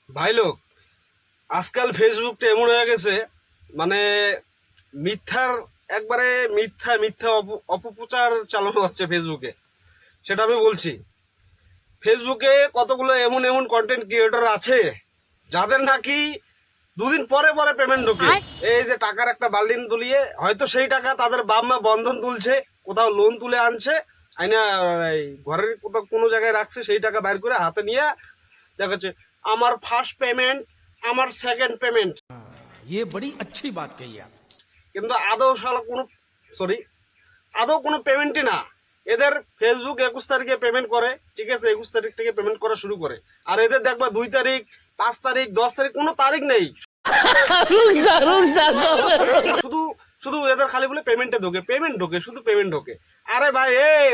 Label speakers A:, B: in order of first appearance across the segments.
A: ভাই লোক, আজকাল ফেসবুকটা এমন হয়ে গেছে, মানে মিথ্যার একবারে মিথ্যা মিথ্যা অপপ্রচার চালানো হচ্ছে ফেসবুকে। সেটা আমি বলছি, ফেসবুকে কতগুলো এমন এমন কন্টেন্ট ক্রিয়েটর আছে যাদের নাকি দুদিন পরে পরে পেমেন্ট ঢোকে। এই যে টাকার একটা বালতিন তুলিয়ে হয়তো সেই টাকা তাদের বাপ মা বন্ধন তুলছে, কোথাও লোন তুলে আনছে, আইনা এই ঘরের কোথাও কোনো জায়গায় রাখছে, সেই টাকা বাইর করে হাতে নিয়ে দেখাচ্ছে আমার ফার্স্ট পেমেন্ট, আমার সেকেন্ড পেমেন্ট।
B: ये बड़ी अच्छी बात कही आप।
A: কিন্তু আদৌ শালা কোনো সরি আদৌ কোনো পেমেন্টই না। এদের ফেসবুক 21 তারিখে পেমেন্ট করে, ঠিক আছে, 21 তারিখ থেকে পেমেন্ট করা শুরু করে। আর এদের দেখবা 2 তারিখ, 5 তারিখ, 10 তারিখ কোনো তারিখ নেই। শুধু শুধু এদের খালি বলে পেমেন্টে ঢোকে, পেমেন্ট ঢোকে, শুধু পেমেন্ট ঢোকে। আরে ভাই,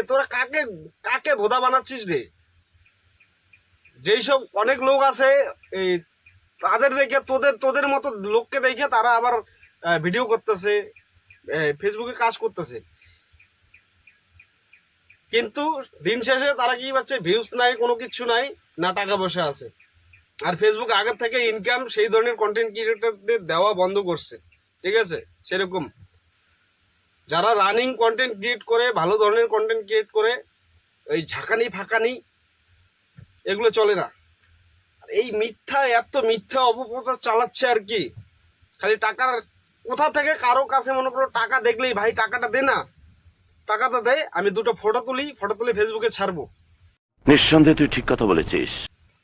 A: তোরা কাকে কাকে ভোদা বানাচ্ছিস রে? যেই সব অনেক লোক আছে, এই তাদের দেখে তোদের তোদের মতো লোককে দেখে তারা আবার ভিডিও করতেছে, ফেসবুকে কাজ করতেছে, কিন্তু দিন শেষে তারা কি পাচ্ছে? ভিউজ নাই, কোনো কিছু নাই, না টাকা পয়সা আছে। আর ফেসবুক আগের থেকে ইনকাম সেই ধরনের কন্টেন্ট ক্রিয়েটরদের দেওয়া বন্ধ করছে, ঠিক আছে। সেরকম যারা রানিং কন্টেন্ট ক্রিয়েট করে, ভালো ধরনের কন্টেন্ট ক্রিয়েট করে, ওই ঝাঁকানি ফাঁকানি এগুলো চলে না। এই মিথ্যা, এত মিথ্যা অপপ্রচার চালাচ্ছে আর কি। খালি টাকার কোথা থেকে কারো কাছে মনে করো টাকা দেখলেই ভাই টাকাটা দে না, টাকাটা দেয়, আমি দুটো ফটো তুলে ফেসবুকে ছাড়বো।
C: নিঃসন্দেহে তুই ঠিক কথা বলেছিস।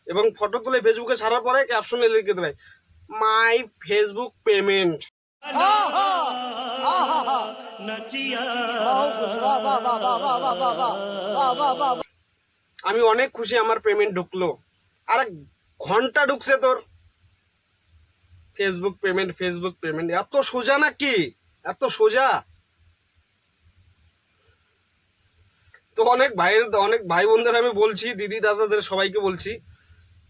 A: এবং ফটো তুলে ফেসবুকে ছাড়ার পরে ক্যাপশনে লিখে দেবে মাই ফেসবুক পেমেন্ট। আমি অনেক খুশি, আমার পেমেন্ট ঢুকলো। আর ঘন্টা ঢুকছে তোর ফেসবুক পেমেন্ট, ফেসবুক পেমেন্ট এত সোজা নাকি? এত সোজা? তো অনেক ভাই বোনদের আমি বলছি, দিদি দাদাদের সবাইকে বলছি,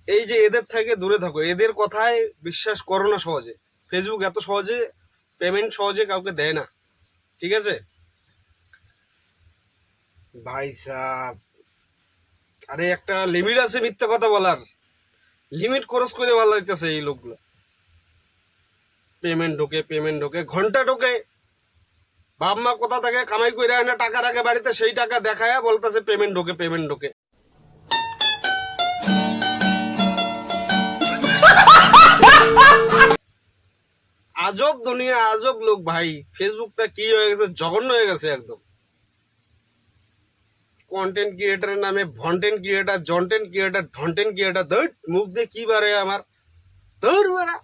A: এই যে এদের থেকে দূরে থাকো, এদের কথায় বিশ্বাস করো না সহজে। ফেসবুক এত সহজে পেমেন্ট সহজে কাউকে দেয় না, ঠিক আছে ভাই সাহ। আরে একটা লিমিট আছে মিথ্যা কথা বলার, লিমিট ক্রস করে বলা দিতেছে এই লোকগুলো। পেমেন্ট ঢোকে, ঘন্টা ঢোকে। বাপ মা কোথা থেকে কামাই করে আনে, টাকা রাখে বাড়িতে, সেই টাকা দেখায় বলতেছে পেমেন্ট ঢোকে, পেমেন্ট ঢোকে। আজব দুনিয়া, আজব লোক ভাই। ফেসবুকটা কি হয়ে গেছে, জঘন্য হয়ে গেছে একদম। কন্টেন্ট ক্রিয়েটারের নামে ভন্টেন্ট ক্রিয়েটার, জন্টেন্ট ক্রিয়েটার, ঢন্টেন্ট ক্রিয়েটার, ধৈট মুখ দিয়ে কি বারে আমার, ধর বারা।